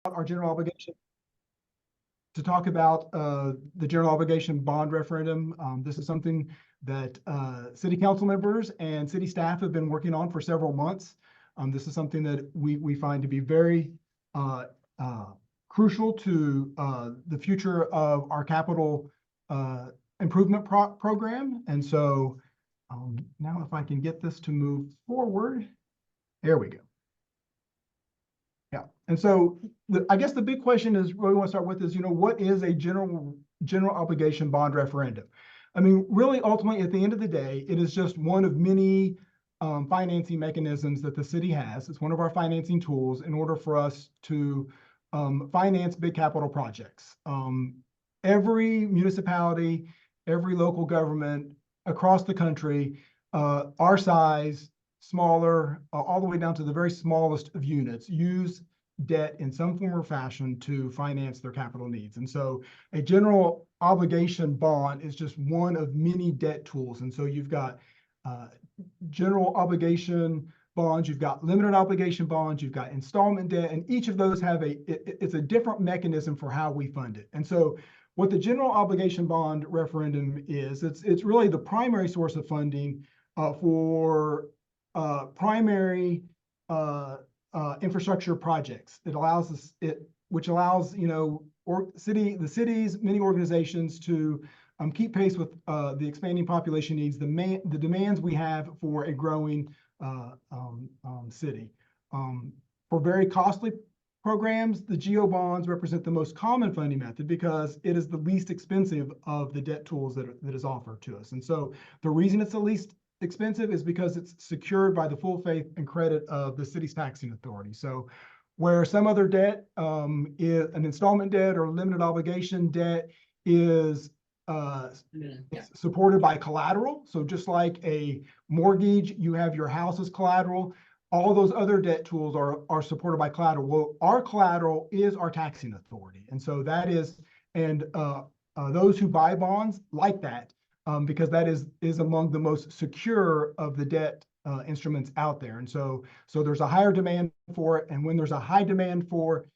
our general obligation, to talk about the general obligation bond referendum. This is something that city council members and city staff have been working on for several months. This is something that we find to be very crucial to the future of our capital improvement program. And so now if I can get this to move forward, there we go. Yeah, and so I guess the big question is really want to start with is, what is a general obligation bond referendum? I mean, really, ultimately, at the end of the day, it is just one of many financing mechanisms that the city has. It's one of our financing tools in order for us to finance big capital projects. Every municipality, every local government across the country, our size, smaller, all the way down to the very smallest of units, use debt in some form or fashion to finance their capital needs. And so a general obligation bond is just one of many debt tools. And so you've got general obligation bonds, you've got limited obligation bonds, you've got installment debt, and each of those have it's a different mechanism for how we fund it. And so what the general obligation bond referendum is, it's really the primary source of funding for primary infrastructure projects. It allows us, which allows the cities, many organizations to keep pace with the expanding population needs, the demands we have for a growing city. For very costly programs, the GO bonds represent the most common funding method because it is the least expensive of the debt tools that is offered to us. And so the reason it's the least expensive is because it's secured by the full faith and credit of the city's taxing authority. So where some other debt is an installment debt or limited obligation debt is supported by collateral. So just like a mortgage, you have your house as collateral. All those other debt tools are supported by collateral. Well, our collateral is our taxing authority. And so that is, and those who buy bonds like that, because that is among the most secure of the debt instruments out there. And so there's a higher demand for it. And when there's a high demand for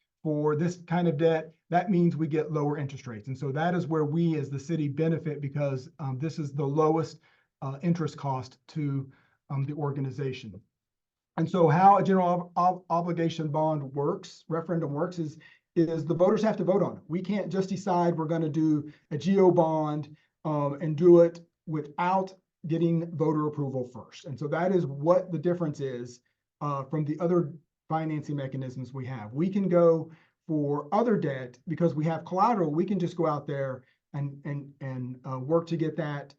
this kind of debt, that means we get lower interest rates. And so that is where we as the city benefit because this is the lowest interest cost to the organization. And so how a general obligation bond works, referendum works, is the voters have to vote on it. We can't just decide we're going to do a GO bond and do it without getting voter approval first. And so that is what the difference is from the other financing mechanisms we have. We can go for other debt because we have collateral. We can just go out there and work to get that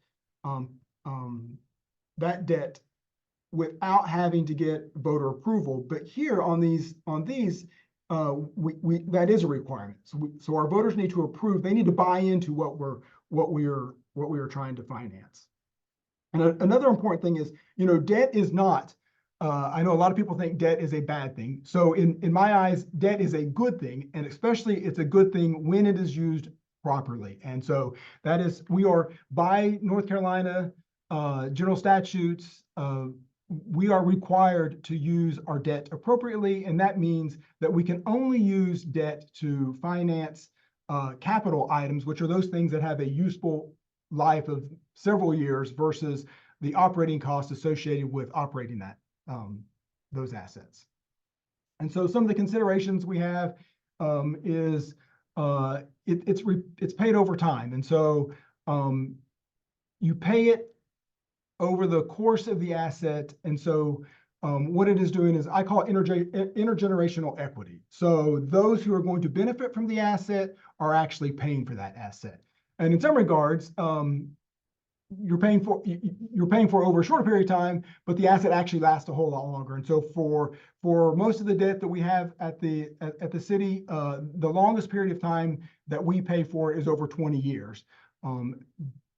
that debt without having to get voter approval. But here on these that is a requirement. So our voters need to approve. They need to buy into what we are trying to finance. And another important thing is, debt is not. I know a lot of people think debt is a bad thing. So in my eyes, debt is a good thing, and especially it's a good thing when it is used properly. And so that is, we are by North Carolina general statutes. We are required to use our debt appropriately, and that means that we can only use debt to finance capital items, which are those things that have a useful life of several years versus the operating costs associated with operating those assets. And so some of the considerations we have is it's paid over time, and so you pay it over the course of the asset. And so what it is doing is, I call it intergenerational equity. So those who are going to benefit from the asset are actually paying for that asset. And in some regards, you're paying for over a shorter period of time, but the asset actually lasts a whole lot longer. And so for most of the debt that we have at the city, the longest period of time that we pay for it is over 20 years.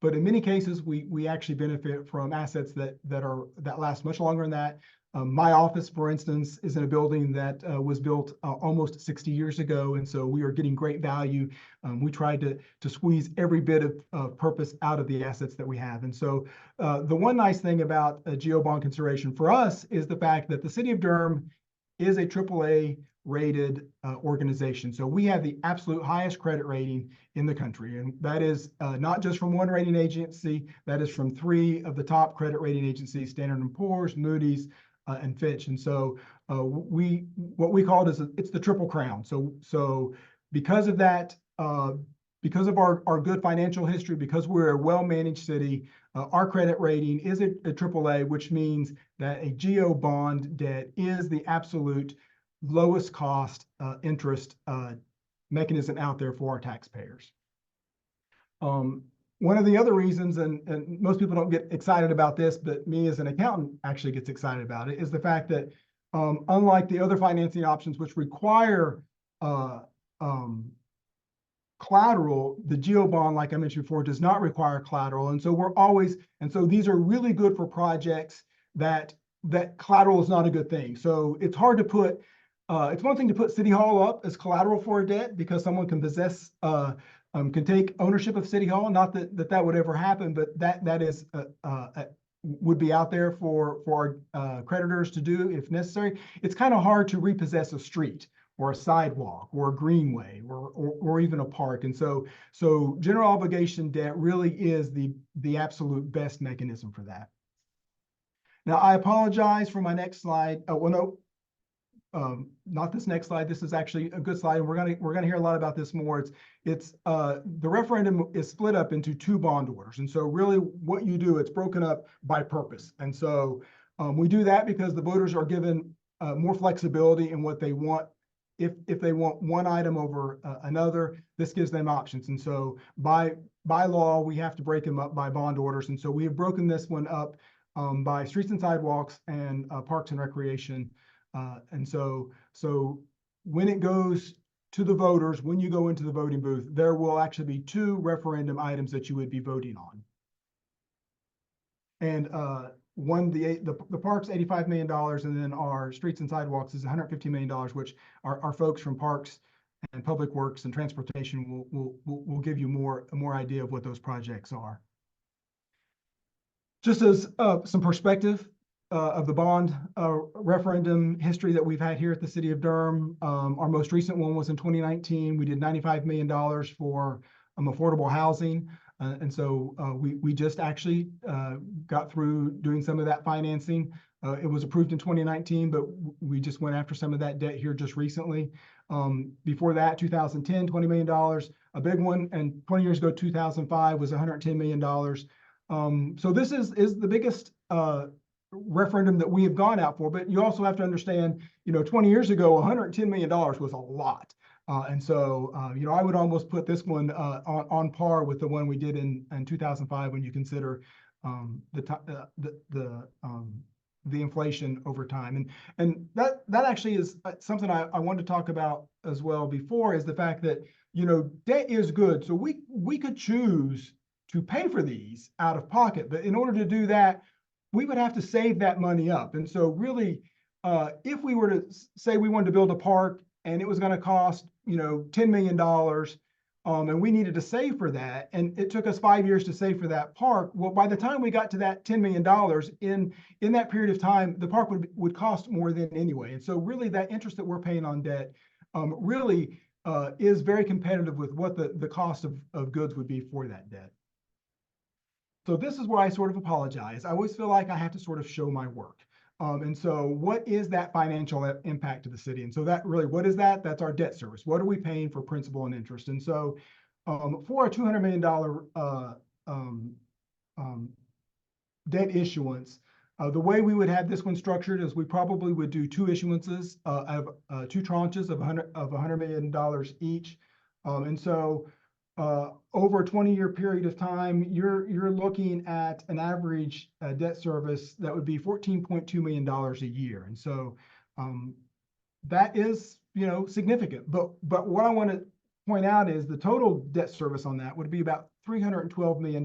But in many cases, we actually benefit from assets that last much longer than that. My office, for instance, is in a building that was built almost 60 years ago, and so we are getting great value. We tried to squeeze every bit of purpose out of the assets that we have. And so the one nice thing about a GO bond consideration for us is the fact that the city of Durham is a AAA rated organization. So we have the absolute highest credit rating in the country. And that is not just from one rating agency, that is from 3 of the top credit rating agencies, Standard & Poor's, Moody's, and Fitch. And so what we call it is it's the triple crown. So because of that, because of our good financial history, because we're a well-managed city, our credit rating is a AAA, which means that a GO bond debt is the absolute lowest cost interest mechanism out there for our taxpayers. One of the other reasons, and most people don't get excited about this, but me as an accountant actually gets excited about it, is the fact that unlike the other financing options which require collateral, the GO bond, like I mentioned before, does not require collateral. And so these are really good for projects that collateral is not a good thing. So it's hard to put, it's one thing to put City Hall up as collateral for a debt because someone can possess, can take ownership of City Hall. Not that would ever happen, but that is would be out there for our creditors to do if necessary. It's kind of hard to repossess a street or a sidewalk or a greenway or even a park. And so general obligation debt really is the absolute best mechanism for that. Now, I apologize for my next slide. Not this next slide. This is actually a good slide, and we're gonna hear a lot about this more. It's the referendum is split up into 2 bond orders, and so really what you do, it's broken up by purpose. And so we do that because the voters are given more flexibility in what they want. If they want one item over another, this gives them options. And so by law, we have to break them up by bond orders. And so we have broken this one up by streets and sidewalks and parks and recreation. And so when it goes to the voters, when you go into the voting booth, there will actually be 2 referendum items that you would be voting on. And one, the parks, $85 million, and then our streets and sidewalks is $150 million, which our folks from Parks and Public Works and Transportation will give you more idea of what those projects are. Just as some perspective of the bond referendum history that we've had here at the City of Durham, our most recent one was in 2019. We did $95 million for affordable housing. And so we just actually got through doing some of that financing. It was approved in 2019, but we just went after some of that debt here just recently. Before that, 2010, $20 million, a big one. And 20 years ago, 2005 was $110 million. So this is the biggest referendum that we have gone out for. But you also have to understand, 20 years ago, $110 million was a lot. And so, I would almost put this one on par with the one we did in 2005 when you consider the inflation over time. And that actually is something I wanted to talk about as well before, is the fact that, debt is good. So we could choose to pay for these out of pocket, but in order to do that, we would have to save that money up. And so really, if we were to say we wanted to build a park and it was going to cost, $10 million, and we needed to save for that, and it took us 5 years to save for that park. Well, by the time we got to that $10 million in that period of time, the park would cost more than anyway. And so really that interest that we're paying on debt really is very competitive with what the cost of goods would be for that debt. So this is where I sort of apologize. I always feel like I have to sort of show my work. And so what is that financial impact to the city? And so that really, what is that? That's our debt service. What are we paying for principal and interest? And so for a $200 million debt issuance, the way we would have this one structured is we probably would do 2 issuances of 2 tranches of $100 million each. And so over a 20-year period of time, you're looking at an average debt service that would be $14.2 million a year. And so that is, significant. But what I want to point out is the total debt service on that would be about $312 million.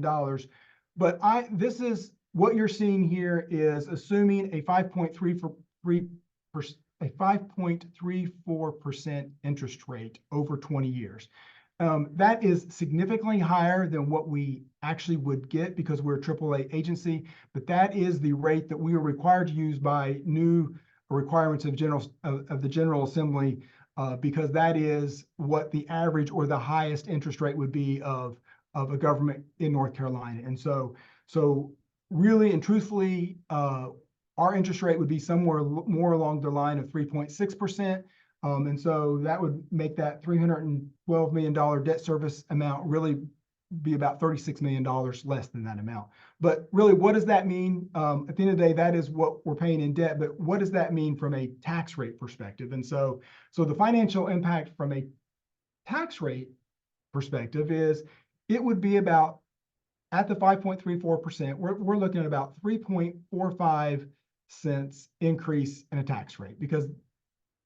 But this is what you're seeing here is assuming a 5.34% interest rate over 20 years. That is significantly higher than what we actually would get because we're a AAA agency, but that is the rate that we are required to use by new requirements of the General Assembly, because that is what the average or the highest interest rate would be of a government in North Carolina. And so really and truthfully, our interest rate would be somewhere more along the line of 3.6%. And so that would make that $312 million debt service amount really be about $36 million less than that amount. But really, what does that mean? At the end of the day, that is what we're paying in debt, but what does that mean from a tax rate perspective? And so the financial impact from a tax rate perspective is it would be about, at the 5.34%, we're looking at about 3.45 cents increase in a tax rate, because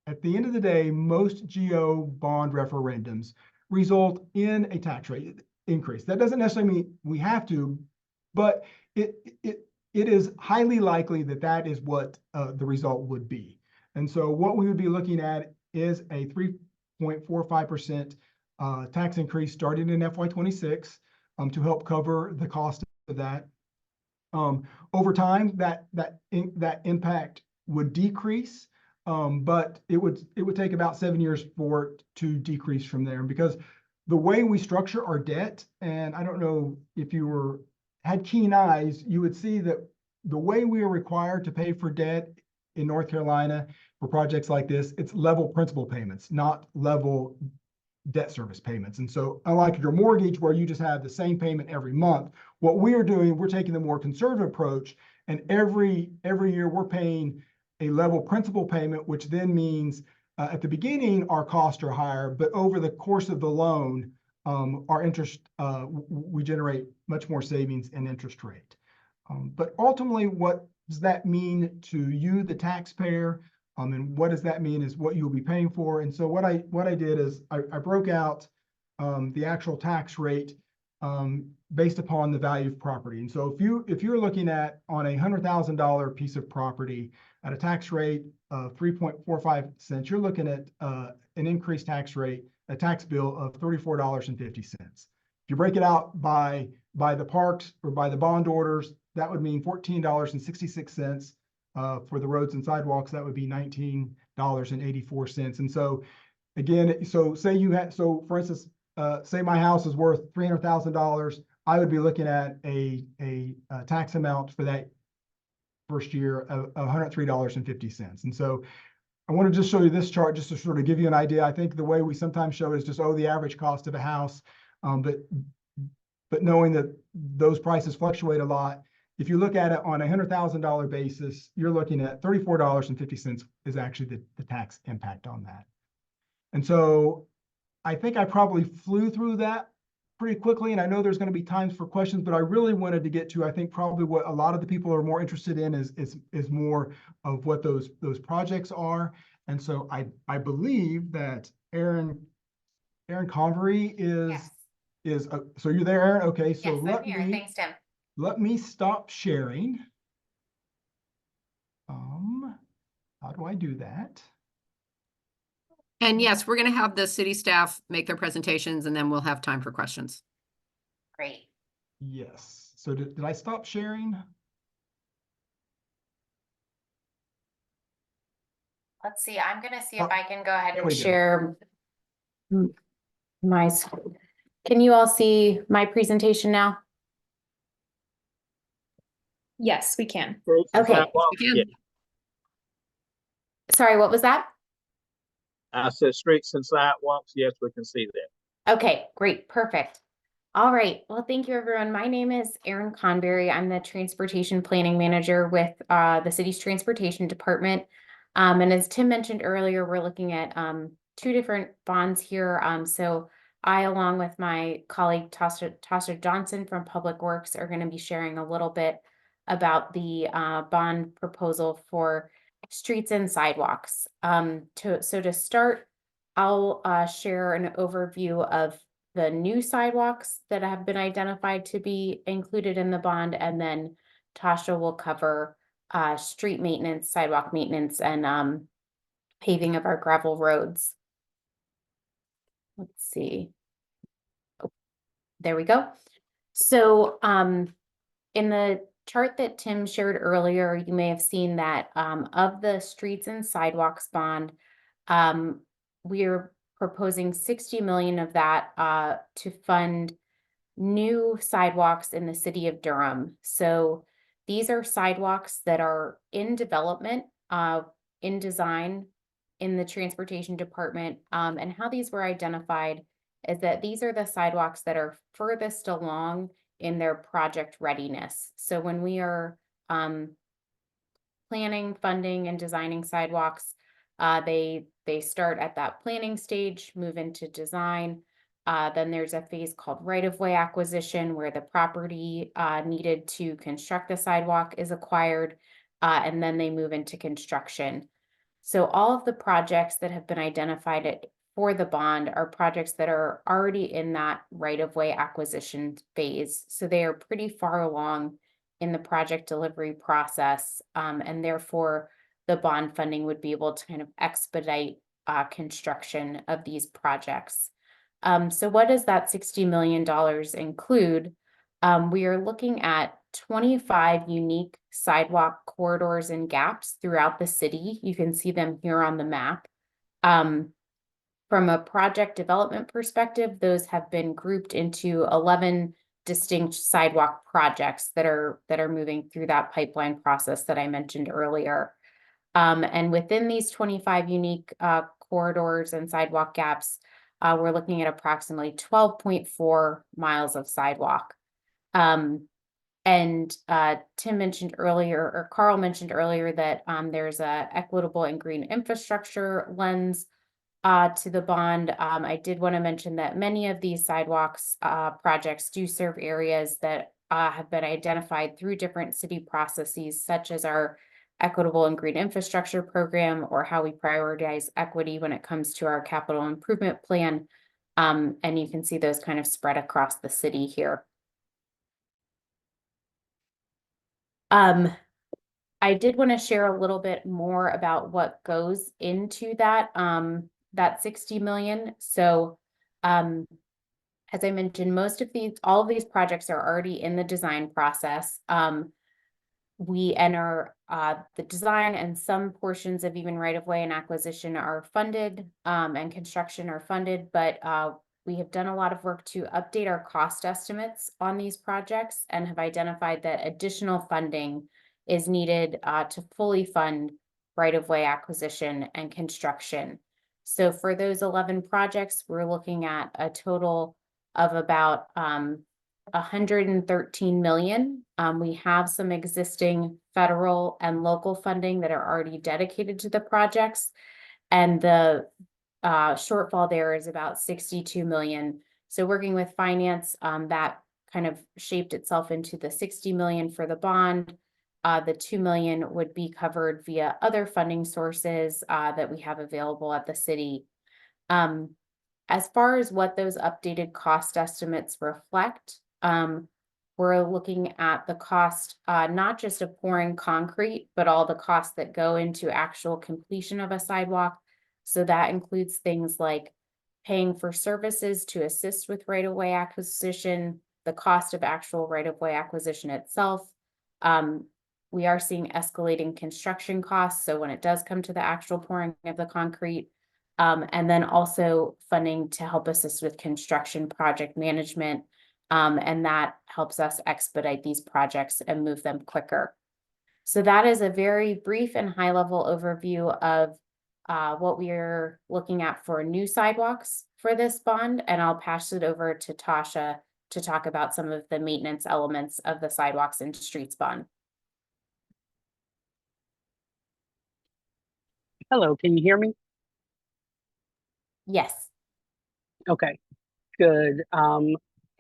at the end of the day, most GO bond referendums result in a tax rate increase. That doesn't necessarily mean we have to, but it is highly likely that that is what the result would be. And so what we would be looking at is a 3.45% tax increase starting in FY26 to help cover the cost of that. Over time, that impact would decrease, but it would take about 7 years for it to decrease from there. Because the way we structure our debt, and I don't know if you had keen eyes, you would see that the way we are required to pay for debt in North Carolina for projects like this, it's level principal payments, not level debt service payments. And so unlike your mortgage where you just have the same payment every month, what we are doing, we're taking the more conservative approach, and every year we're paying a level principal payment, which then means at the beginning our costs are higher, but over the course of the loan, our interest, we generate much more savings in interest rate. But ultimately, what does that mean to you, the taxpayer? And what does that mean is what you'll be paying for. And so what I did is I broke out the actual tax rate based upon the value of property. And so if you're looking at on a $100,000 piece of property at a tax rate of 3.45 cents, you're looking at an increased tax rate, a tax bill of $34.50. If you break it out by the parks or by the bond orders, that would mean $14.66. For the roads and sidewalks, that would be $19.84. And so again, so for instance, say my house is worth $300,000, I would be looking at a tax amount for that first year of $103.50. And so I want to just show you this chart just to sort of give you an idea. I think the way we sometimes show it is just, the average cost of a house, but knowing that those prices fluctuate a lot. If you look at it on a $100,000 basis, you're looking at $34.50 is actually the tax impact on that. And so I think I probably flew through that pretty quickly, and I know there's going to be times for questions, but I really wanted to get to, I think probably what a lot of the people are more interested in is more of what those projects are. And so I believe that Aaron Convery is so you're there, Aaron? Okay, so yes, I'm here. Thanks, Tim. Let me stop sharing. How do I do that? And yes, we're going to have the city staff make their presentations, and then we'll have time for questions. Great. Yes. So did I stop sharing? Let's see. I'm going to see if I can go ahead there and we go. share my. Can you all see my presentation now? Yes, we can. Okay. Yeah. Sorry, what was that? I said streets and sidewalks. Yes, we can see that. Okay, great. Perfect. All right. Well, thank you, everyone. My name is Erin Convery. I'm the Transportation Planning Manager with the city's Transportation Department. And as Tim mentioned earlier, we're looking at 2 different bonds here. So I, along with my colleague Tasha Johnson from Public Works, are going to be sharing a little bit about the bond proposal for streets and sidewalks. So to start, I'll share an overview of the new sidewalks that have been identified to be included in the bond, and then Tasha will cover street maintenance, sidewalk maintenance, and paving of our gravel roads. Let's see. Oh, there we go. So in the chart that Tim shared earlier, you may have seen that of the streets and sidewalks bond, we're proposing 60 million of that to fund new sidewalks in the city of Durham. So these are sidewalks that are in development, in design in the transportation department. And how these were identified is that these are the sidewalks that are furthest along in their project readiness. So when we are planning, funding, and designing sidewalks, they start at that planning stage, move into design. Then there's a phase called right-of-way acquisition, where the property needed to construct the sidewalk is acquired, and then they move into construction. So all of the projects that have been identified for the bond are projects that are already in that right-of-way acquisition phase. So they are pretty far along in the project delivery process, and therefore the bond funding would be able to kind of expedite construction of these projects. So what does that $60 million include? We are looking at 25 unique sidewalk corridors and gaps throughout the city. You can see them here on the map. From a project development perspective, those have been grouped into 11 distinct sidewalk projects that are moving through that pipeline process that I mentioned earlier. And within these 25 unique corridors and sidewalk gaps, we're looking at approximately 12.4 miles of sidewalk. And Tim mentioned earlier, or Carl mentioned earlier, that there's a equitable and green infrastructure lens to the bond. I did want to mention that many of these sidewalks projects do serve areas that have been identified through different city processes, such as our equitable and green infrastructure program, or how we prioritize equity when it comes to our capital improvement plan. And you can see those kind of spread across the city here. I did want to share a little bit more about what goes into that, that 60 million. So, as I mentioned, all of these projects are already in the design process. We enter the design, and some portions of even right-of-way and acquisition are funded, and construction are funded, but we have done a lot of work to update our cost estimates on these projects and have identified that additional funding is needed to fully fund right-of-way acquisition and construction. So for those 11 projects, we're looking at a total of about 113 million. We have some existing federal and local funding that are already dedicated to the projects, and the shortfall there is about 62 million. So working with finance, that kind of shaped itself into the 60 million for the bond. The 2 million would be covered via other funding sources that we have available at the city. As far as what those updated cost estimates reflect, we're looking at the cost, not just of pouring concrete, but all the costs that go into actual completion of a sidewalk. So that includes things like paying for services to assist with right-of-way acquisition, the cost of actual right-of-way acquisition itself. We are seeing escalating construction costs. So when it does come to the actual pouring of the concrete, and then also funding to help assist with construction project management. And that helps us expedite these projects and move them quicker. So that is a very brief and high-level overview of what we are looking at for new sidewalks for this bond. And I'll pass it over to Tasha to talk about some of the maintenance elements of the sidewalks and streets bond. Hello, can you hear me? Yes. Okay, good.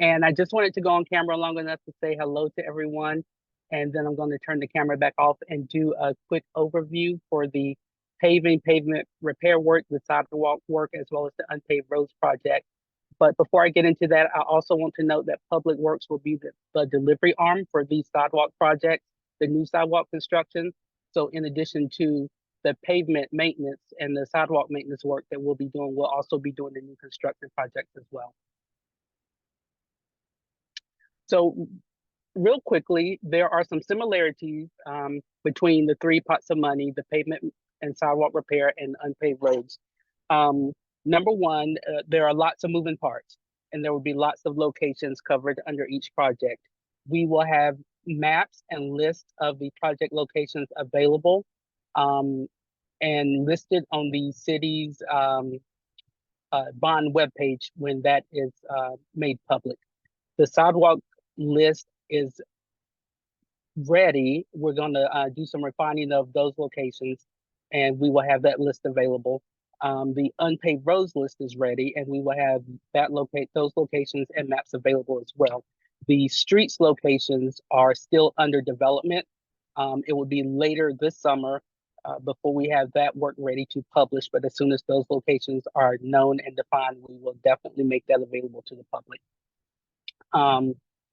And I just wanted to go on camera long enough to say hello to everyone. And then I'm going to turn the camera back off and do a quick overview for the pavement repair work, the sidewalk work, as well as the unpaved roads project. But before I get into that, I also want to note that Public Works will be the delivery arm for these sidewalk projects, the new sidewalk construction. So in addition to the pavement maintenance and the sidewalk maintenance work that we'll be doing, we'll also be doing the new construction projects as well. So real quickly, there are some similarities between the three pots of money, the pavement and sidewalk repair and unpaved roads. Number one, there are lots of moving parts, and there will be lots of locations covered under each project. We will have maps and lists of the project locations available and listed on the city's bond webpage when that is made public. The sidewalk list is ready. We're going to do some refining of those locations, and we will have that list available. The unpaved roads list is ready, and we will have those locations and maps available as well. The streets locations are still under development. It will be later this summer before we have that work ready to publish, but as soon as those locations are known and defined, we will definitely make that available to the public.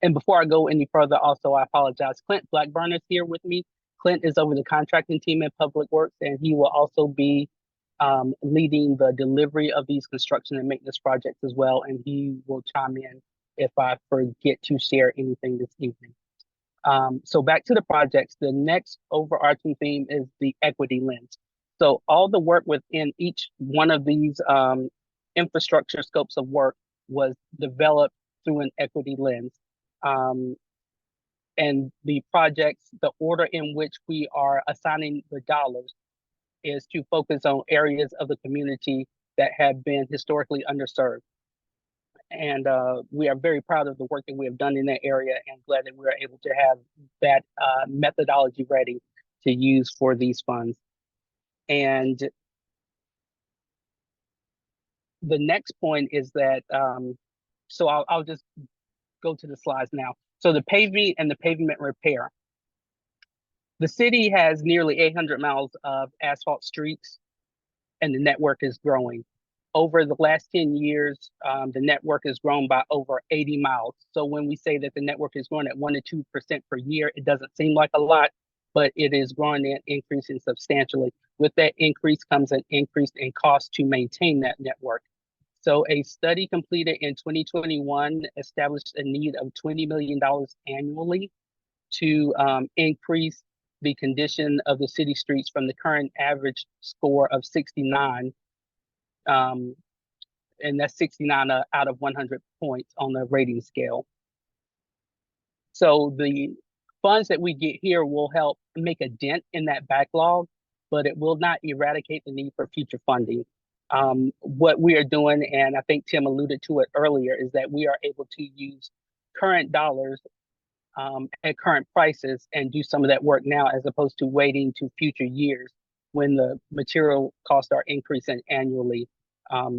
And before I go any further, also, I apologize. Clint Blackburn is here with me. Clint is over the contracting team in Public Works, and he will also be leading the delivery of these construction and maintenance projects as well. And he will chime in if I forget to share anything this evening. So back to the projects, the next overarching theme is the equity lens. So all the work within each one of these infrastructure scopes of work was developed through an equity lens. And the projects, the order in which we are assigning the dollars is to focus on areas of the community that have been historically underserved. And we are very proud of the work that we have done in that area and glad that we are able to have that methodology ready to use for these funds. And the next point is that, so I'll just go to the slides now. So the paving and the pavement repair. The city has nearly 800 miles of asphalt streets, and the network is growing. Over the last 10 years, the network has grown by over 80 miles. So when we say that the network is growing at 1 to 2% per year, it doesn't seem like a lot, but it is growing and increasing substantially. With that increase comes an increase in cost to maintain that network. So a study completed in 2021 established a need of $20 million annually to increase the condition of the city streets from the current average score of 69. And that's 69 out of 100 points on the rating scale. So the funds that we get here will help make a dent in that backlog, but it will not eradicate the need for future funding. What we are doing, and I think Tim alluded to it earlier, is that we are able to use current dollars at current prices and do some of that work now, as opposed to waiting to future years when the material costs are increasing annually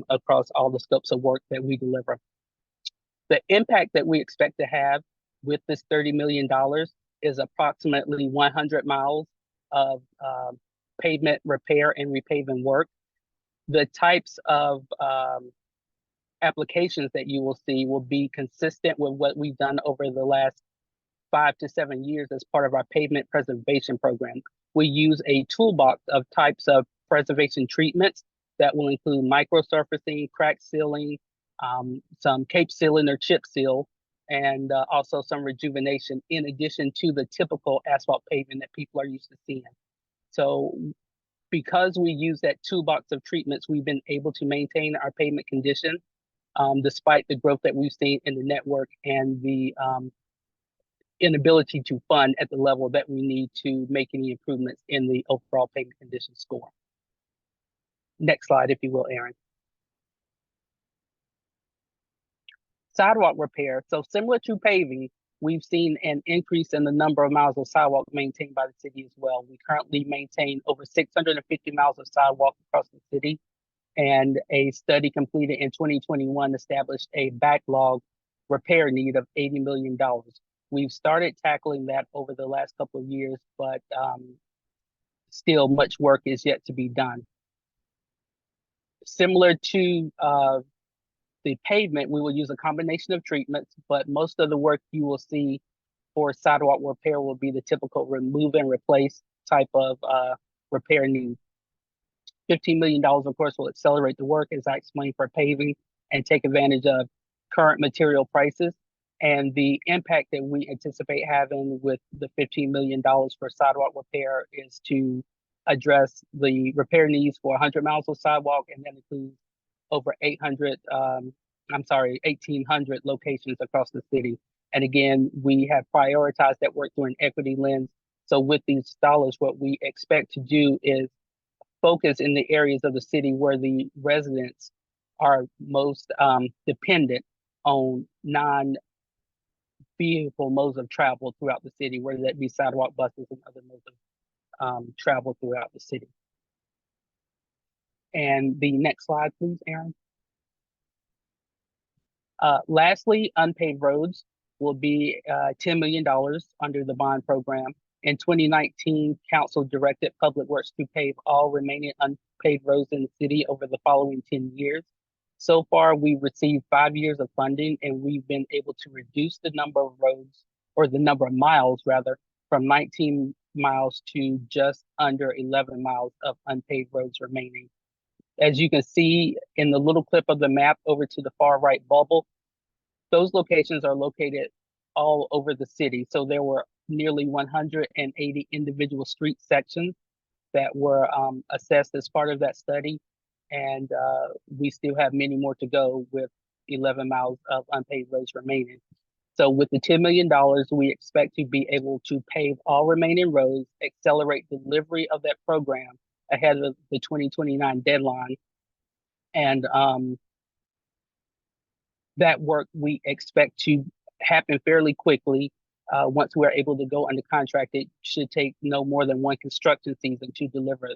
across all the scopes of work that we deliver. The impact that we expect to have with this $30 million is approximately 100 miles of pavement repair and repaving work. The types of applications that you will see will be consistent with what we've done over the last 5 to 7 years as part of our pavement preservation program. We use a toolbox of types of preservation treatments that will include microsurfacing, crack sealing, some cape sealing or chip seal, and also some rejuvenation, in addition to the typical asphalt paving that people are used to seeing. So because we use that toolbox of treatments, we've been able to maintain our pavement condition despite the growth that we've seen in the network and the inability to fund at the level that we need to make any improvements in the overall pavement condition score. Next slide, if you will, Aaron. Sidewalk repair. So similar to paving, we've seen an increase in the number of miles of sidewalk maintained by the city as well. We currently maintain over 650 miles of sidewalk across the city, and a study completed in 2021 established a backlog repair need of $80 million. We've started tackling that over the last couple of years, but still much work is yet to be done. Similar to the pavement, we will use a combination of treatments, but most of the work you will see for sidewalk repair will be the typical remove and replace type of repair need. $15 million, of course, will accelerate the work, as I explained, for paving and take advantage of current material prices. And the impact that we anticipate having with the $15 million for sidewalk repair is to address the repair needs for 100 miles of sidewalk, and that includes over 1,800 locations across the city. And again, we have prioritized that work through an equity lens. So with these dollars, what we expect to do is focus in the areas of the city where the residents are most dependent on non-vehicle modes of travel throughout the city, whether that be sidewalk, buses, and other modes of travel throughout the city. And the next slide, please, Aaron. Lastly, unpaved roads will be $10 million under the bond program. In 2019, council directed Public Works to pave all remaining unpaved roads in the city over the following 10 years. So far, we've received 5 years of funding, and we've been able to reduce the number of roads, or the number of miles rather, from 19 miles to just under 11 miles of unpaved roads remaining. As you can see in the little clip of the map over to the far right bubble, those locations are located all over the city. So there were nearly 180 individual street sections that were assessed as part of that study. And we still have many more to go with 11 miles of unpaved roads remaining. So with the $10 million, we expect to be able to pave all remaining roads, accelerate delivery of that program ahead of the 2029 deadline. And that work we expect to happen fairly quickly. Once we're able to go under contract, it should take no more than one construction season to deliver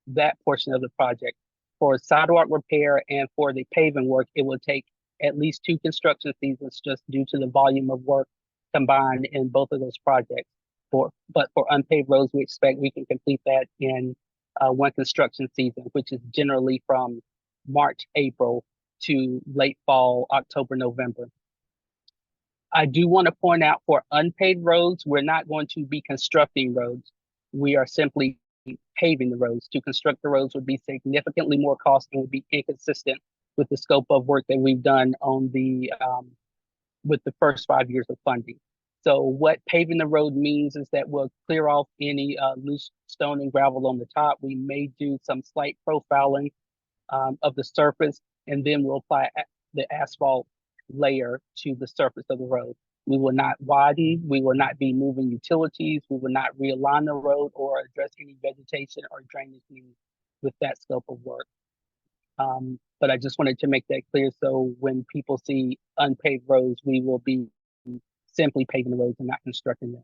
that portion of the project. For sidewalk repair and for the paving work, it will take at least 2 construction seasons just due to the volume of work combined in both of those projects. But for unpaved roads, we expect we can complete that in one construction season, which is generally from March, April to late fall, October, November. I do want to point out for unpaved roads, we're not going to be constructing roads. We are simply paving the roads. To construct the roads would be significantly more costly and would be inconsistent with the scope of work that we've done on the with the first 5 years of funding. So what paving the road means is that we'll clear off any loose stone and gravel on the top. We may do some slight profiling of the surface, and then we'll apply the asphalt layer to the surface of the road. We will not widen, we will not be moving utilities, we will not realign the road or address any vegetation or drainage needs with that scope of work. But I just wanted to make that clear, so when people see unpaved roads, we will be simply paving the roads and not constructing them.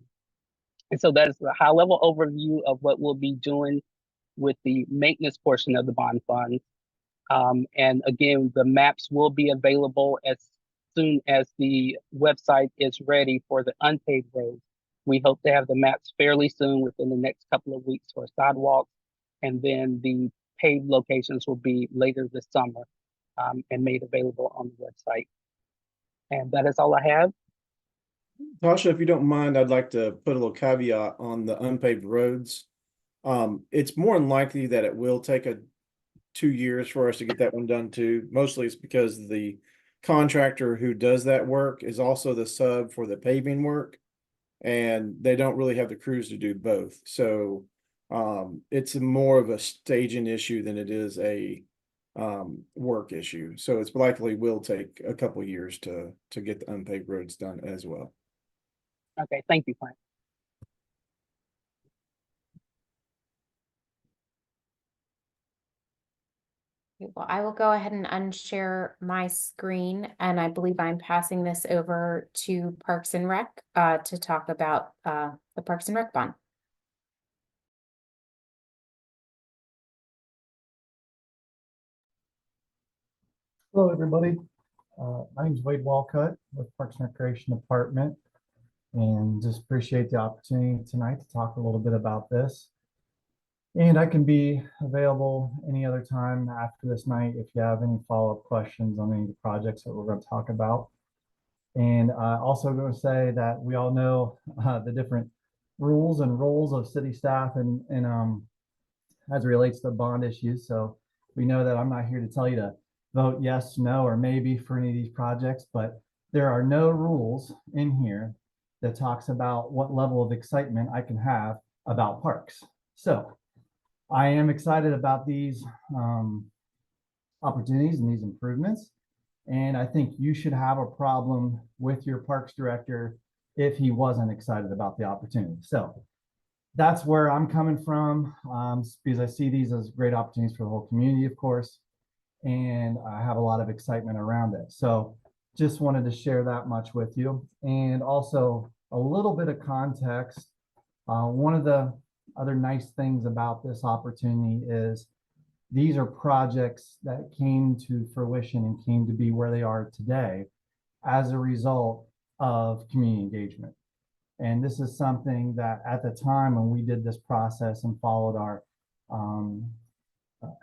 And so that is a high level overview of what we'll be doing with the maintenance portion of the bond funds. And again, the maps will be available as soon as the website is ready for the unpaved roads. We hope to have the maps fairly soon, within the next couple of weeks, for sidewalks, and then the paved locations will be later this summer and made available on the website. And that is all I have. Tasha, if you don't mind, I'd like to put a little caveat on the unpaved roads. It's more than likely that it will take 2 years for us to get that one done too. Mostly it's because the contractor who does that work is also the sub for the paving work, and they don't really have the crews to do both. So it's more of a staging issue than it is a work issue. So it's likely will take a couple of years to get the unpaved roads done as well. Okay, thank you, Frank. Okay, well, I will go ahead and unshare my screen, and I believe I'm passing this over to Parks and Rec to talk about the Parks and Rec bond. Hello, everybody. My name is Wade Walcott with Parks and Recreation Department, and just appreciate the opportunity tonight to talk a little bit about this. And I can be available any other time after this night if you have any follow-up questions on any of the projects that we're going to talk about. And also going to say that we all know the different rules and roles of city staff and as it relates to bond issues. So we know that I'm not here to tell you to vote yes, no, or maybe for any of these projects, but there are no rules in here that talks about what level of excitement I can have about parks. So I am excited about these opportunities and these improvements. And I think you should have a problem with your parks director if he wasn't excited about the opportunity. So that's where I'm coming from, because I see these as great opportunities for the whole community, of course, and I have a lot of excitement around it. So just wanted to share that much with you. And also a little bit of context. One of the other nice things about this opportunity is these are projects that came to fruition and came to be where they are today as a result of community engagement. And this is something that at the time when we did this process and followed our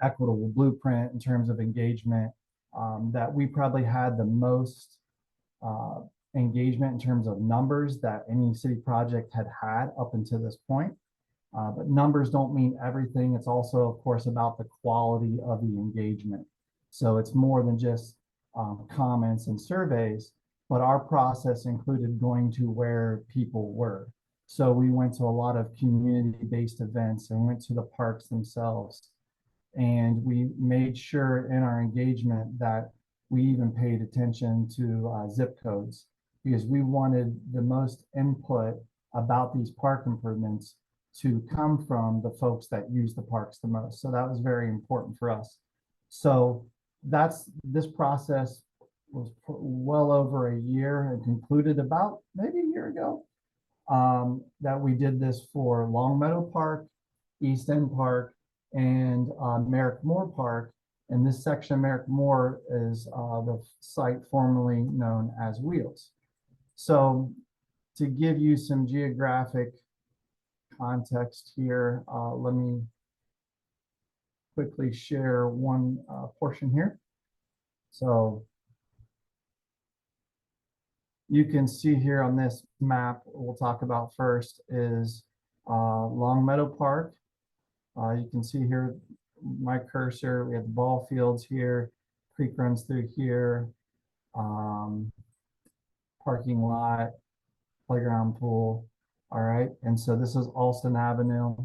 equitable blueprint in terms of engagement, that we probably had the most engagement in terms of numbers that any city project had up until this point. But numbers don't mean everything. It's also, of course, about the quality of the engagement. So it's more than just comments and surveys, but our process included going to where people were. So we went to a lot of community-based events and went to the parks themselves. And we made sure in our engagement that we even paid attention to zip codes, because we wanted the most input about these park improvements to come from the folks that use the parks the most. So that was very important for us. So this process was well over a year and concluded about maybe a year ago, that we did this for Longmeadow Park, East End Park, and Merrick Moore Park. And this section of Merrick Moore is the site formerly known as Wheels. So to give you some geographic context here, let me quickly share one portion here. So you can see here on this map, we'll talk about first is Longmeadow Park. You can see here my cursor, we have the ball fields here, creek runs through here, parking lot, playground, pool. All right, and so this is Alston Avenue.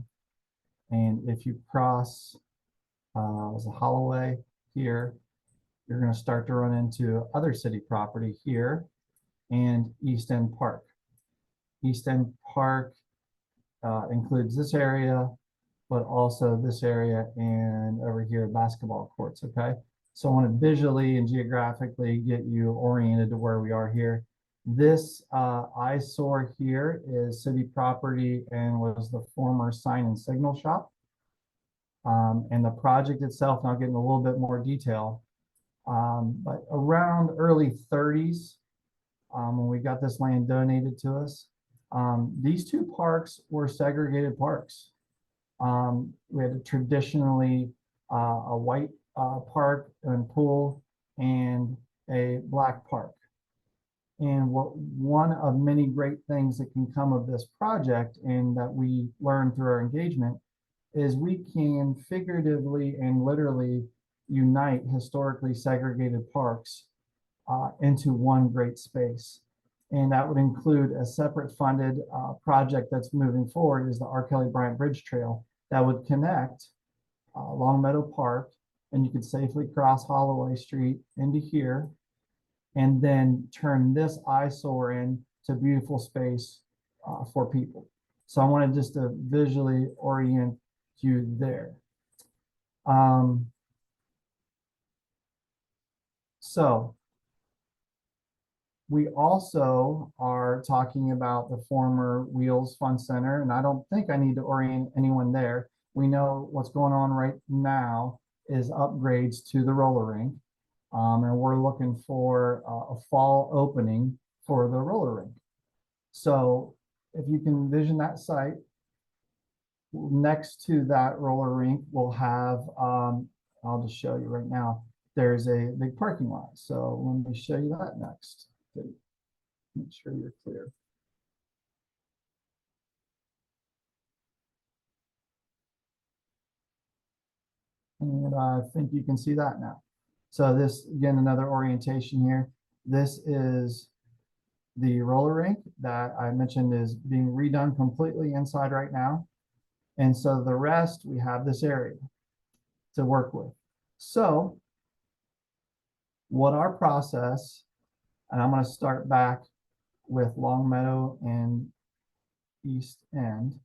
And if you cross the Holloway here, you're going to start to run into other city property here and East End Park. East End Park includes this area, but also this area and over here basketball courts. Okay, so I want to visually and geographically get you oriented to where we are here. This eyesore here is city property and was the former sign and signal shop. And the project itself, and I'll get into a little bit more detail, but around early 30s, when we got this land donated to us, these two parks were segregated parks. We had traditionally a white park and pool and a black park. And one of many great things that can come of this project and that we learned through our engagement is we can figuratively and literally unite historically segregated parks into one great space. And that would include a separate funded project that's moving forward is the R. Kelly Bryant Bridge Trail that would connect Longmeadow Park, and you could safely cross Holloway Street into here, and then turn this eyesore into beautiful space for people. So I wanted just to visually orient you there. So we also are talking about the former Wheels Fun Center, and I don't think I need to orient anyone there. We know what's going on right now is upgrades to the roller rink. And we're looking for a fall opening for the roller rink. So if you can envision that site, next to that roller rink, we'll have, I'll just show you right now, there's a big parking lot. So let me show you that next. Okay. Make sure you're clear. And I think you can see that now. So this, again, another orientation here. This is the roller rink that I mentioned is being redone completely inside right now. And so the rest, we have this area to work with. So what our process, and I'm going to start back with Long Meadow and East End,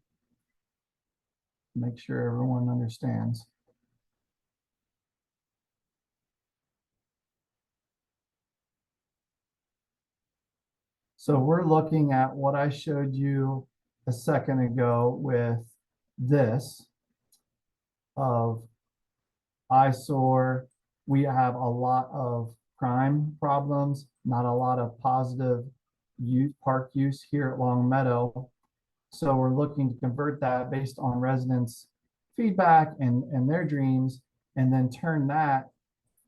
make sure everyone understands. So we're looking at what I showed you a second ago with this of eyesore. We have a lot of crime problems, not a lot of positive park use here at Long Meadow. So we're looking to convert that based on residents' feedback and their dreams, and then turn that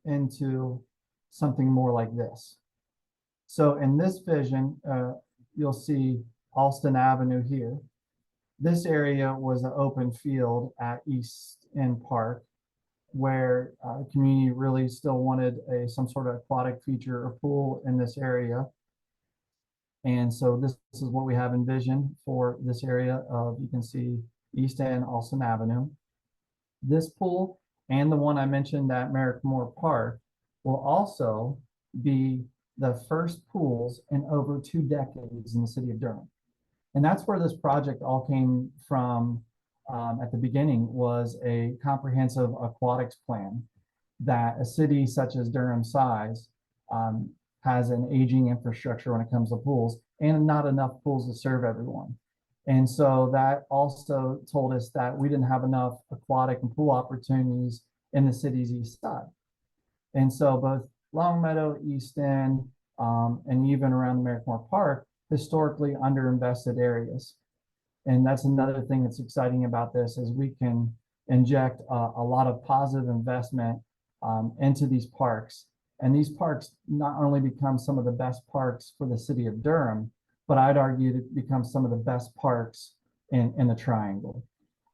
into something more like this. So in this vision, you'll see Alston Avenue here. This area was an open field at East End Park where the community really still wanted some sort of aquatic feature or pool in this area. And so this is what we have envisioned for this area of, you can see East End, Alston Avenue. This pool and the one I mentioned at Merrickmore Park will also be the first pools in over 2 decades in the city of Durham. And that's where this project all came from. At the beginning was a comprehensive aquatics plan that a city such as Durham size has an aging infrastructure when it comes to pools and not enough pools to serve everyone. And so that also told us that we didn't have enough aquatic and pool opportunities in the city's east side. And so both Long Meadow, East End, and even around Merrickmore Park, historically underinvested areas. And that's another thing that's exciting about this is we can inject a lot of positive investment into these parks. And these parks not only become some of the best parks for the city of Durham, but I'd argue to become some of the best parks in the triangle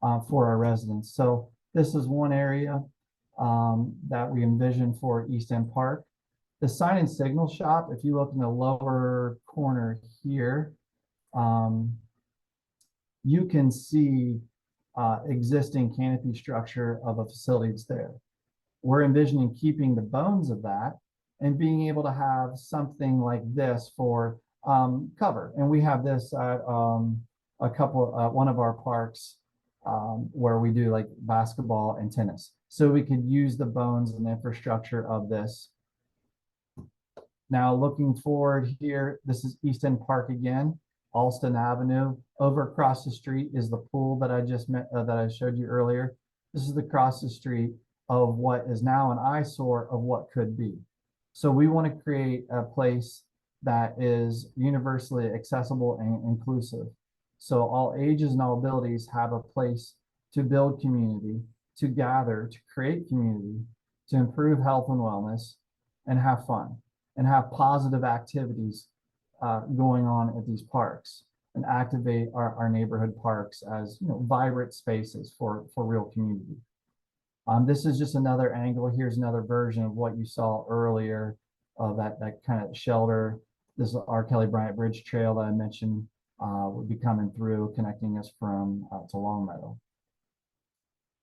for our residents. So this is one area that we envision for East End Park. The sign and signal shop, if you look in the lower corner here, you can see existing canopy structure of a facility that's there. We're envisioning keeping the bones of that and being able to have something like this for cover. And we have this at one of our parks where we do like basketball and tennis. So we could use the bones and infrastructure of this. Now looking forward here, this is East End Park again, Alston Avenue. Over across the street is the pool that I just met, that I showed you earlier. This is across the street of what is now an eyesore of what could be. So we want to create a place that is universally accessible and inclusive. So all ages and all abilities have a place to build community, to gather, to create community, to improve health and wellness, and have fun, and have positive activities going on at these parks, and activate our neighborhood parks as vibrant spaces for real community. This is just another angle. Here's another version of what you saw earlier of that kind of shelter. This is our Kelly Bryant Bridge Trail that I mentioned would be coming through, connecting us from to Long Meadow.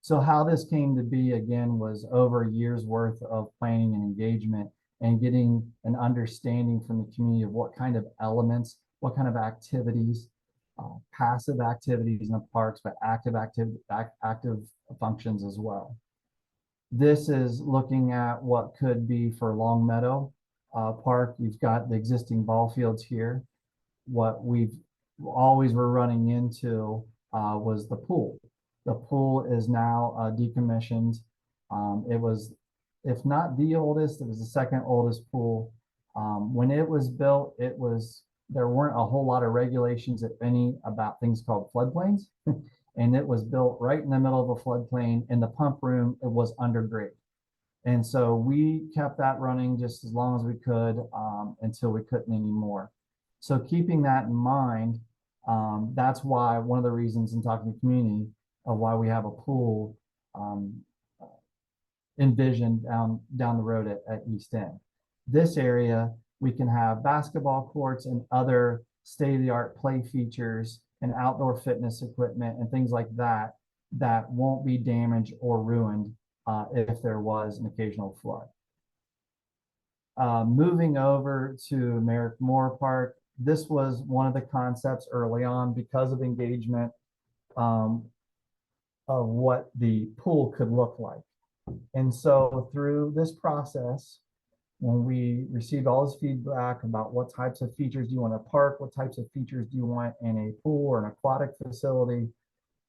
So how this came to be, again, was over a year's worth of planning and engagement and getting an understanding from the community of what kind of elements, what kind of activities, passive activities in the parks, but active functions as well. This is looking at what could be for Long Meadow Park. You've got the existing ball fields here. What we've always were running into was the pool. The pool is now decommissioned. It was, if not the oldest, it was the second oldest pool. When it was built, there weren't a whole lot of regulations, if any, about things called floodplains. And it was built right in the middle of a floodplain. In the pump room, it was undergrade. And so we kept that running just as long as we could until we couldn't anymore. So keeping that in mind, that's why one of the reasons in talking to the community of why we have a pool envisioned down the road at East End. This area We can have basketball courts and other state-of-the-art play features and outdoor fitness equipment and things like that that won't be damaged or ruined if there was an occasional flood. Moving over to Merrick Moore Park, this was one of the concepts early on because of engagement of what the pool could look like. And so through this process, when we received all this feedback about what types of features do you want to park, what types of features do you want in a pool or an aquatic facility,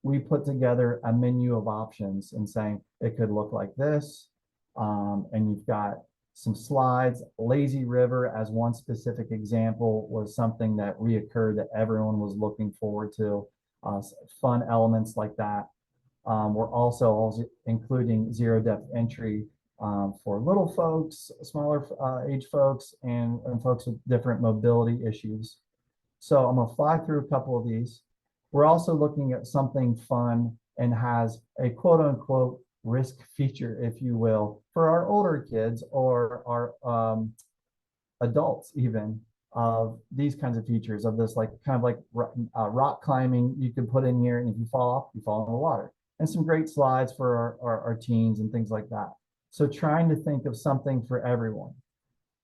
we put together a menu of options and saying it could look like this. And you've got some slides. Lazy River, as one specific example, was something that reoccurred that everyone was looking forward to. Fun elements like that. We're also including zero depth entry for little folks, smaller age folks, and folks with different mobility issues. So I'm gonna fly through a couple of these. We're also looking at something fun and has a quote unquote risk feature, if you will, for our older kids or our adults even, of these kinds of features of this, like kind of like rock climbing you can put in here, and if you fall off, you fall in the water. And some great slides for our teens and things like that. So trying to think of something for everyone.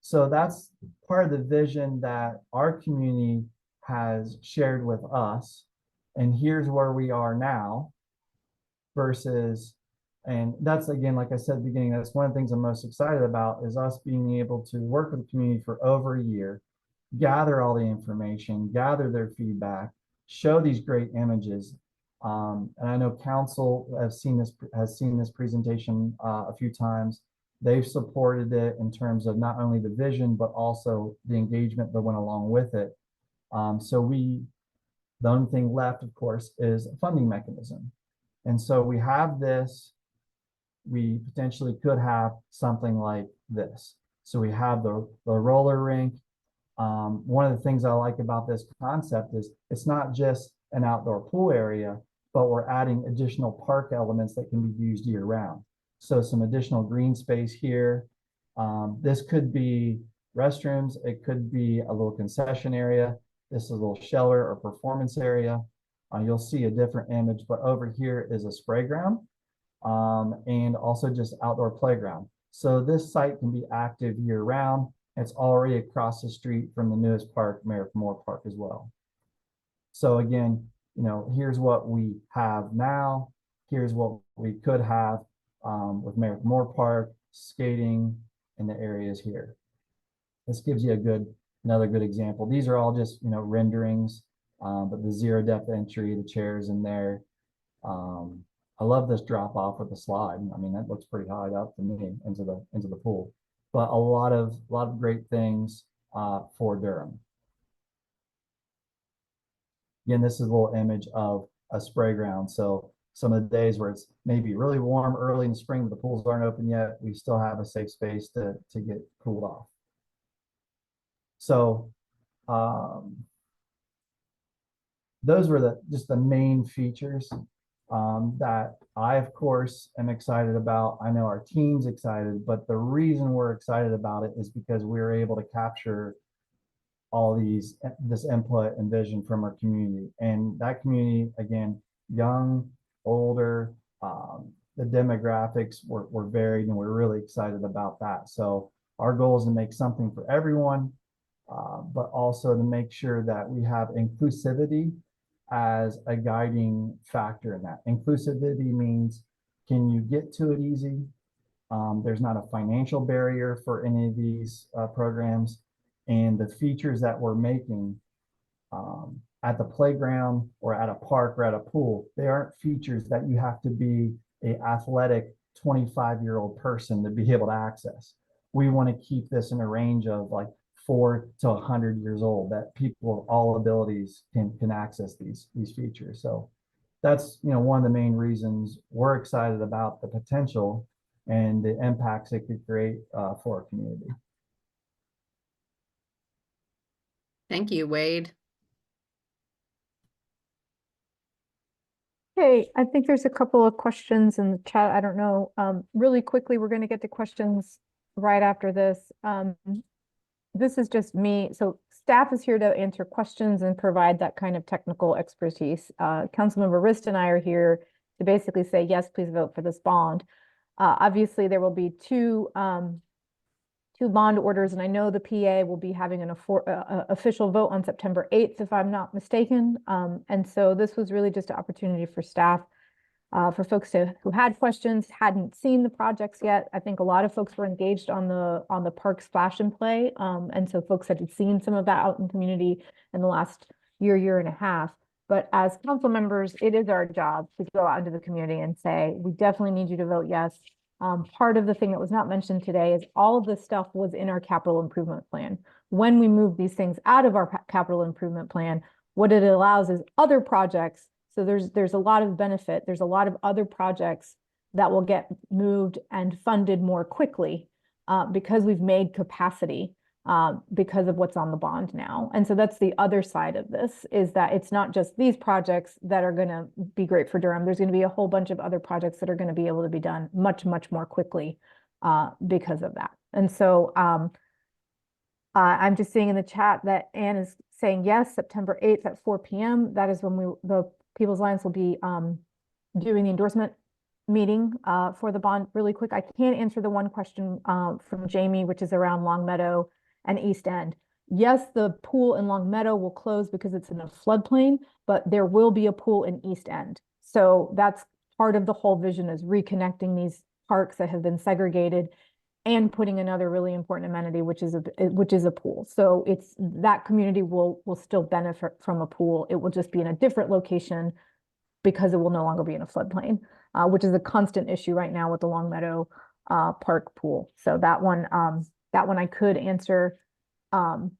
So that's part of the vision that our community has shared with us. And here's where we are now versus, and that's again, like I said at the beginning, that's one of the things I'm most excited about is us being able to work with the community for over a year, gather all the information, gather their feedback, show these great images. And I know council has seen this presentation a few times. They've supported it in terms of not only the vision, but also the engagement that went along with it. The only thing left, of course, is a funding mechanism. And so we have this, we potentially could have something like this. So we have the roller rink. One of the things I like about this concept is it's not just an outdoor pool area, but we're adding additional park elements that can be used year round. So some additional green space here. This could be restrooms. It could be a little concession area. This is a little shelter or performance area. You'll see a different image, but over here is a spray ground and also just outdoor playground. So this site can be active year round. It's already across the street from the newest park, Merrick Moore Park as well. So again, you know, here's what we have now. Here's what we could have with Merrick Moore Park, skating in the areas here. This gives you another good example. These are all just, you know, renderings, but the zero depth entry, the chairs in there. I love this drop off with the slide. I mean, that looks pretty high up to me into the pool. But a lot of great things for Durham. Again, this is a little image of a spray ground. So some of the days where it's maybe really warm early in the spring, but the pools aren't open yet, we still have a safe space to get cooled off. So those were just the main features that I, of course, am excited about. I know our team's excited, but the reason we're excited about it is because we were able to capture all this input and vision from our community. And that community, again, young, older, the demographics were varied, and we're really excited about that. So our goal is to make something for everyone, but also to make sure that we have inclusivity as a guiding factor in that. Inclusivity means, can you get to it easy? There's not a financial barrier for any of these programs. And the features that we're making at the playground or at a park or at a pool, they aren't features that you have to be an athletic 25-year-old person to be able to access. We want to keep this in a range of like 4 to 100 years old, that people of all abilities can access these features. So that's, you know, one of the main reasons we're excited about the potential and the impacts it could create for our community. Thank you, Wade. Hey, I think there's a couple of questions in the chat. I don't know. Really quickly, we're going to get to questions right after this. this is just me. So staff is here to answer questions and provide that kind of technical expertise. Councilmember Rist and I are here to basically say, yes, please vote for this bond. Obviously, there will be two bond orders, and I know the PA will be having an official vote on September 8th, if I'm not mistaken. And so this was really just an opportunity for staff, for folks who had questions, hadn't seen the projects yet. I think a lot of folks were engaged on the park splash and play. And so folks had seen some of that out in community in the last year and a half. But as council members, it is our job to go out into the community and say, we definitely need you to vote yes. Part of the thing that was not mentioned today is all of this stuff was in our capital improvement plan. When we move these things out of our capital improvement plan, what it allows is other projects. So there's a lot of benefit. There's a lot of other projects that will get moved and funded more quickly because we've made capacity because of what's on the bond now. And so that's the other side of this, is that it's not just these projects that are going to be great for Durham. There's going to be a whole bunch of other projects that are going to be able to be done much more quickly because of that. And so I'm just seeing in the chat that Anne is saying yes, September 8th at 4 p.m. That is when the People's Alliance will be doing the endorsement meeting for the bond really quick. I can't answer the one question from Jamie, which is around Long Meadow and East End. Yes, the pool in Long Meadow will close because it's in a floodplain, but there will be a pool in East End. So that's part of the whole vision, is reconnecting these parks that have been segregated and putting another really important amenity, which is a pool. So it's that community will still benefit from a pool. It will just be in a different location because it will no longer be in a floodplain, which is a constant issue right now with the Long Meadow Park pool. So that one I could answer. And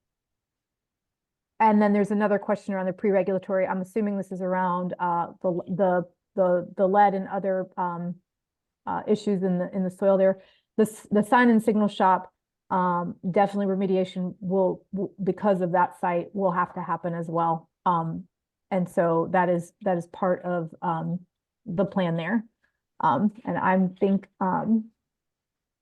then there's another question around the pre-regulatory. I'm assuming this is around the lead and other issues in the soil there. The sign and signal shop, definitely remediation will because of that site will have to happen as well. And so that is part of the plan there. And I think I'm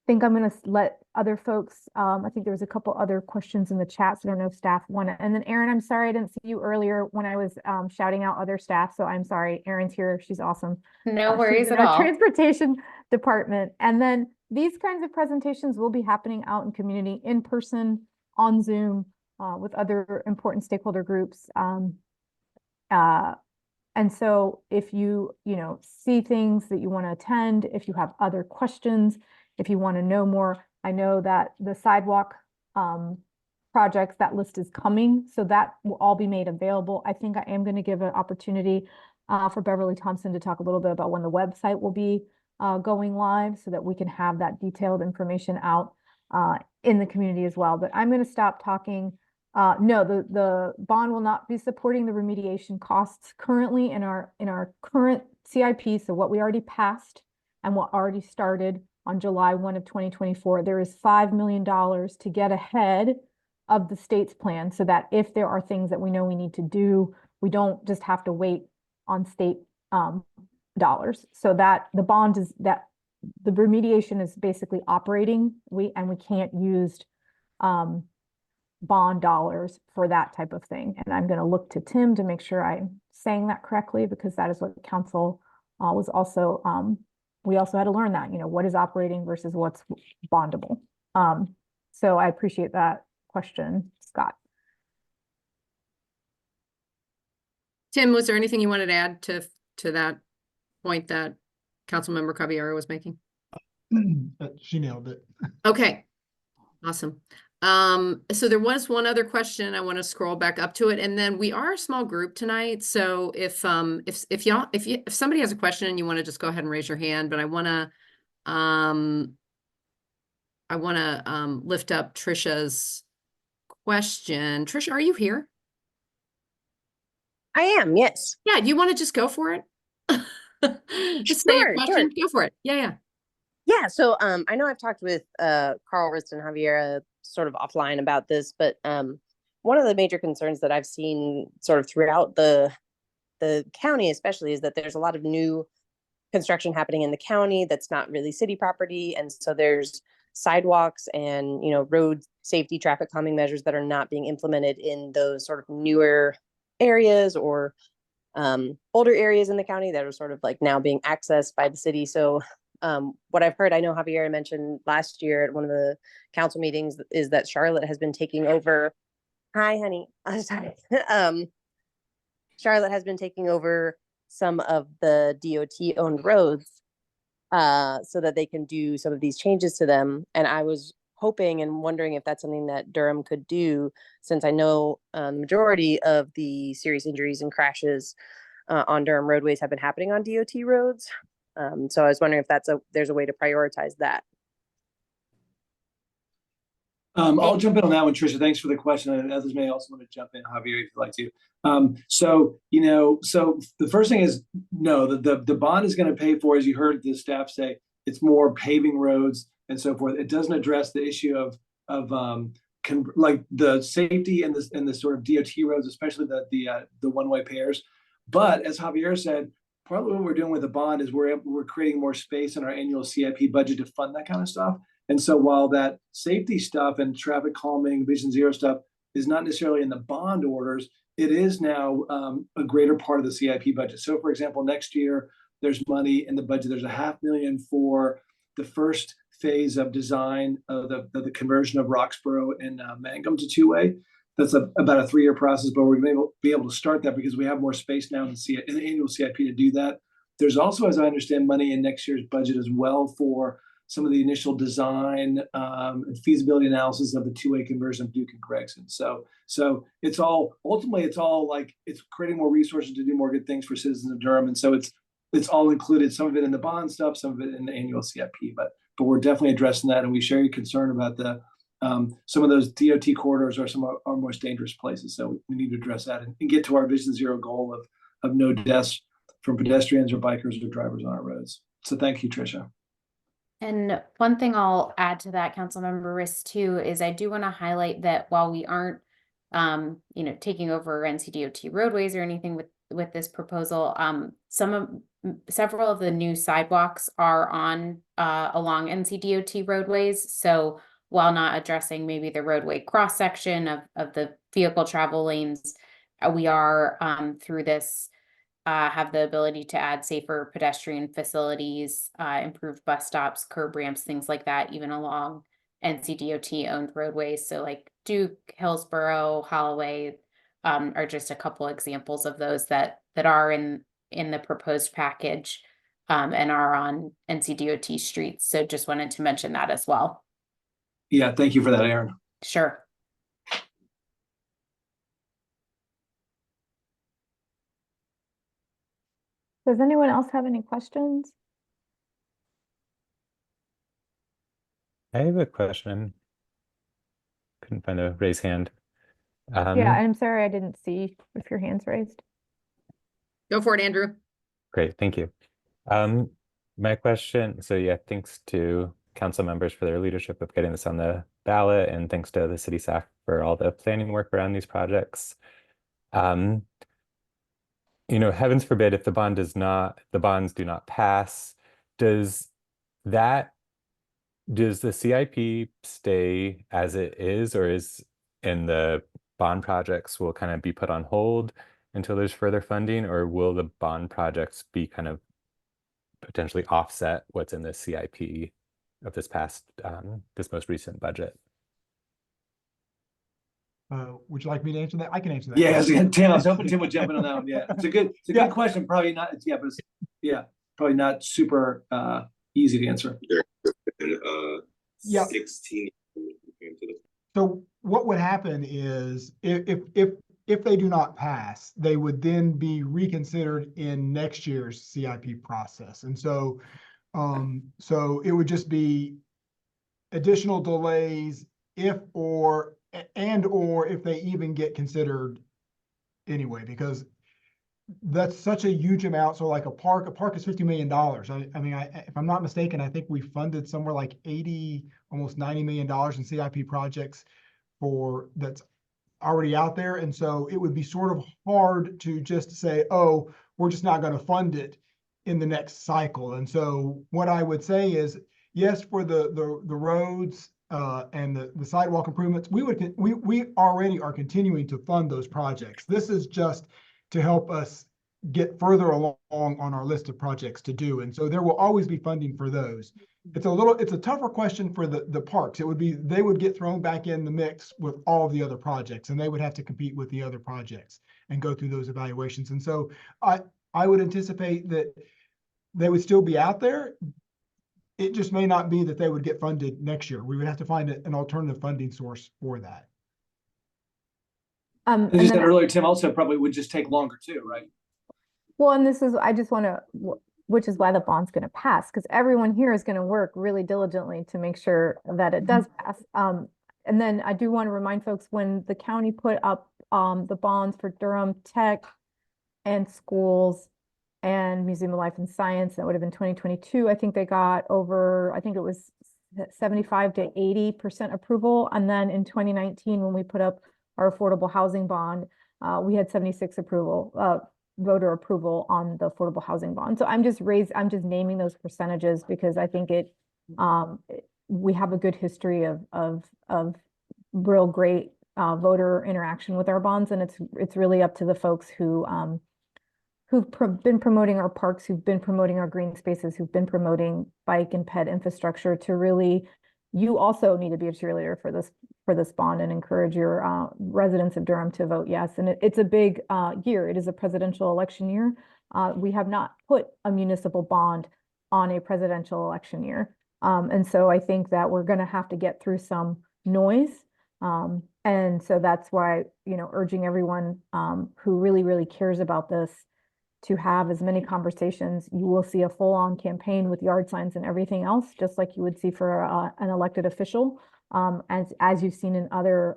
going to let other folks, I think there was a couple other questions in the chat, so I don't know if staff want to. And then Erin, I'm sorry I didn't see you earlier when I was shouting out other staff, so I'm sorry. Erin's here, she's awesome. No worries She's in at our all. transportation department. And then these kinds of presentations will be happening out in community, in person, on Zoom, with other important stakeholder groups. And so if you see things that you want to attend, if you have other questions, if you want to know more, I know that the sidewalk projects, that list is coming, so that will all be made available. I think I am going to give an opportunity for Beverly Thompson to talk a little bit about when the website will be going live, so that we can have that detailed information out in the community as well. But I'm going to stop talking. No, the bond will not be supporting the remediation costs currently in our current CIP. So what we already passed and what already started on July 1 of 2024, there is $5 million to get ahead of the state's plan, so that if there are things that we know we need to do, we don't just have to wait on state dollars. So that the bond is that the remediation is basically operating. We can't use bond dollars for that type of thing. And I'm going to look to Tim to make sure I'm saying that correctly, because that is what council was also, we also had to learn that, what is operating versus what's bondable. So I appreciate that question, Scott. Tim, was there anything you wanted to add to that point that Councilmember Caballero was making? She nailed it. Okay, awesome. So there was one other question. I want to scroll back up to it, and then we are a small group tonight. So if somebody has a question and you want to just go ahead and raise your hand, but I want to lift up Trisha's question. Trisha, are you here? I am, yes. Yeah, do you want to just go for it? Just say your question. Go for it. Yeah. Yeah, so I know I've talked with Carl Ritz and Javiera sort of offline about this, but one of the major concerns that I've seen sort of throughout the county especially is that there's a lot of new construction happening in the county that's not really city property, and so there's sidewalks and, road safety, traffic calming measures that are not being implemented in those sort of newer areas or older areas in the county that are sort of like now being accessed by the city. So what I've heard, I know Javier mentioned last year at one of the council meetings, is that Charlotte has been taking over. Hi, honey. I'm sorry. Charlotte has been taking over some of the DOT owned roads so that they can do some of these changes to them. And I was hoping and wondering if that's something that Durham could do, since I know the majority of the serious injuries and crashes on Durham roadways have been happening on DOT roads. So I was wondering if there's a way to prioritize that. I'll jump in on that one, Tricia. Thanks for the question. And others may also want to jump in, Javier, if you'd like to. So the first thing is, no, the bond is going to pay for, as you heard the staff say, it's more paving roads and so forth. It doesn't address the issue of like the safety and the sort of DOT roads, especially the one-way pairs. But as Javier said, partly what we're doing with the bond is we're creating more space in our annual CIP budget to fund that kind of stuff. And so while that safety stuff and traffic calming, Vision Zero stuff is not necessarily in the bond orders, it is now a greater part of the CIP budget. So for example, next year, there's money in the budget. There's $500,000 for the first phase of design of the conversion of Roxborough and Mangum to two-way. That's about a 3-year process, but we're going to be able to start that because we have more space now in the annual CIP to do that. There's also, as I understand, money in next year's budget as well for some of the initial design and feasibility analysis of the two-way conversion of Duke and Gregson. So it's all like it's creating more resources to do more good things for citizens of Durham. And so it's all included, some of it in the bond stuff, some of it in the annual CIP, but we're definitely addressing that. And we share your concern about some of those DOT corridors are some of our most dangerous places. So we need to address that and get to our Vision Zero goal of no deaths from pedestrians or bikers or drivers on our roads. So thank you, Tricia. And one thing I'll add to that, Councilmember Riss, too, is I do want to highlight that while we aren't, taking over NCDOT roadways or anything with this proposal, several of the new sidewalks are on along NCDOT roadways. So while not addressing maybe the roadway cross section of the vehicle travel lanes, we are through this. Have the ability to add safer pedestrian facilities, improve bus stops, curb ramps, things like that, even along NCDOT owned roadways. So like Duke, Hillsborough, Holloway are just a couple examples of those that are in the proposed package and are on NCDOT streets. So just wanted to mention that as well. Yeah, thank you for that, Aaron. Sure. Does anyone else have any questions? I have a question. Couldn't find a raise hand. Yeah, I'm sorry I didn't see if your hand's raised. Go for it, Andrew. Great, thank you. My question, so yeah, thanks to council members for their leadership of getting this on the ballot, and thanks to the city staff for all the planning work around these projects. Heavens forbid if the bonds do not pass, does the CIP stay as it is, or and the bond projects will kind of be put on hold until there's further funding, or will the bond projects be kind of potentially offset what's in the CIP of this most recent budget? Would you like me to answer that? I can answer that. Yeah, Tim, I was hoping Tim would jump in on that one. Yeah, it's a good question. Probably not. Probably not super easy to answer. 16. So what would happen is if they do not pass, they would then be reconsidered in next year's CIP process. And so it would just be additional delays or if they even get considered anyway, because that's such a huge amount. So like a park is $50 million. I mean, if I'm not mistaken, I think we funded somewhere like almost $90 million in CIP projects that's already out there. And so it would be sort of hard to just say, oh, we're just not going to fund it in the next cycle. And so what I would say is, yes, for the roads and the sidewalk improvements, we already are continuing to fund those projects. This is just to help us get further along on our list of projects to do. And so there will always be funding for those. It's a tougher question for the parks. They would get thrown back in the mix with all of the other projects, and they would have to compete with the other projects and go through those evaluations. And so I would anticipate that they would still be out there. It just may not be that they would get funded next year. We would have to find an alternative funding source for that. As you said earlier, Tim, also probably would just take longer too, right? Well, and I just want to, which is why the bond's going to pass, because everyone here is going to work really diligently to make sure that it does pass. And then I do want to remind folks, when the county put up the bonds for Durham Tech and schools and Museum of Life and Science, that would have been 2022. I think they got over, I think it was 75 to 80% approval. And then in 2019, when we put up our affordable housing bond, we had 76 voter approval on the affordable housing bond. So I'm just naming those percentages because I think we have a good history of real great voter interaction with our bonds, and it's really up to the folks who've been promoting our parks, who've been promoting our green spaces, who've been promoting bike and ped infrastructure to really. You also need to be a cheerleader for this bond and encourage your residents of Durham to vote yes. And it's a big year. It is a presidential election year. We have not put a municipal bond on a presidential election year. And so I think that we're going to have to get through some noise. And so that's why, urging everyone who really, really cares about this to have as many conversations. You will see a full-on campaign with yard signs and everything else, just like you would see for an elected official, as you've seen in other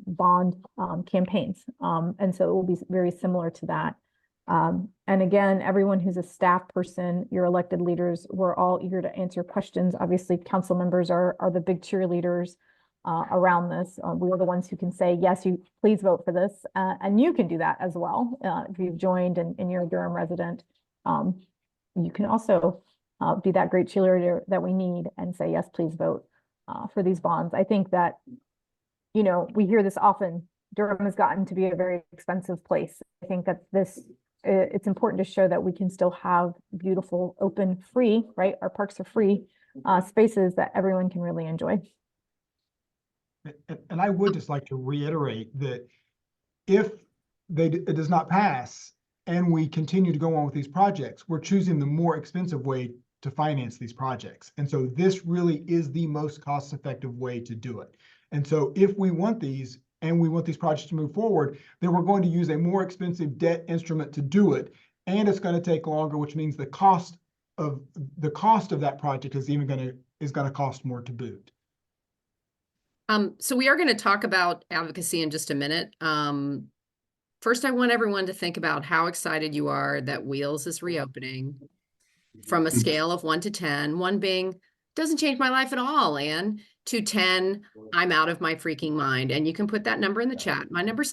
bond campaigns. And so it will be very similar to that. And again, everyone who's a staff person, your elected leaders, we're all eager to answer questions. Obviously, council members are the big cheerleaders around this. We are the ones who can say, yes, you please vote for this. And you can do that as well. If you've joined and you're a Durham resident, you can also be that great cheerleader that we need and say, yes, please vote for these bonds. I think that, we hear this often. Durham has gotten to be a very expensive place. I think that it's important to show that we can still have beautiful, open, free, right? Our parks are free spaces that everyone can really enjoy. And I would just like to reiterate that if it does not pass and we continue to go on with these projects, we're choosing the more expensive way to finance these projects. And so this really is the most cost-effective way to do it. And so if we want these and we want these projects to move forward, then we're going to use a more expensive debt instrument to do it. And it's going to take longer, which means the cost of that project is going to cost more to boot. So we are going to talk about advocacy in just a minute. First, I want everyone to think about how excited you are that Wheels is reopening from a scale of 1 to 10, 1 being, doesn't change my life at all, Anne, to 10, I'm out of my freaking mind. And you can put that number in the chat. My number's 10.